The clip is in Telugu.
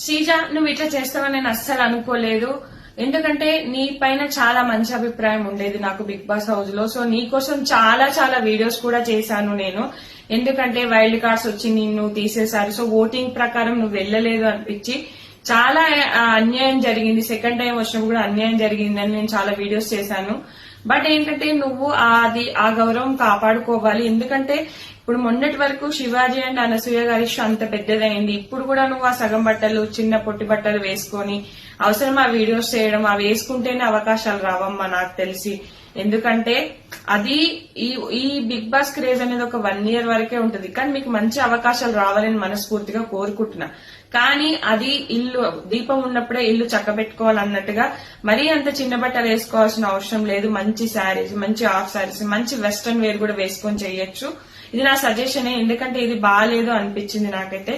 శ్రీజ, నువ్వు ఇట్లా చేస్తావని నేను అస్సలు అనుకోలేదు. ఎందుకంటే నీ పైన చాలా మంచి అభిప్రాయం ఉండేది నాకు బిగ్ బాస్ హౌస్ లో. సో నీ కోసం చాలా చాలా వీడియోస్ కూడా చేశాను నేను. ఎందుకంటే వైల్డ్ కార్డ్స్ వచ్చి నిన్ను తీసేశారు. సో ఓటింగ్ ప్రకారం నువ్వు వెళ్ళలేదు అనిపించి చాలా అన్యాయం జరిగింది. సెకండ్ టైం వచ్చినప్పుడు కూడా అన్యాయం జరిగిందని నేను చాలా వీడియోస్ చేశాను. బట్ ఏంటంటే నువ్వు ఆ గౌరవం కాపాడుకోవాలి. ఎందుకంటే ఇప్పుడు మొన్నటి వరకు శివాజీ అండ్ అనసూయ గారి ఇష్యూ అంత పెద్దదైంది. ఇప్పుడు కూడా నువ్వు ఆ సగం బట్టలు, చిన్న పొట్టి బట్టలు వేసుకొని అవసరం ఆ వీడియోస్ చేయడం, అవి వేసుకుంటేనే అవకాశాలు రావమ్మా నాకు తెలిసి. ఎందుకంటే అది ఈ బిగ్ బాస్ క్రేజ్ అనేది ఒక 1 year వరకే ఉంటది. కానీ మీకు మంచి అవకాశాలు రావాలని మనస్ఫూర్తిగా కోరుకుంటున్నా. కానీ అది ఇల్లు దీపం ఉన్నప్పుడే ఇల్లు చక్కబెట్టుకోవాలన్నట్టుగా మరీ అంత చిన్న బట్టలు వేసుకోవాల్సిన అవసరం లేదు. మంచి శారీస్, మంచి హాఫ్ శారీస్, మంచి వెస్ట్రన్ వేర్ కూడా వేసుకొని చేయొచ్చు. ఇది నా సజెషనే. ఎందుకంటే ఇది బాగాలేదు అనిపించింది నాకైతే.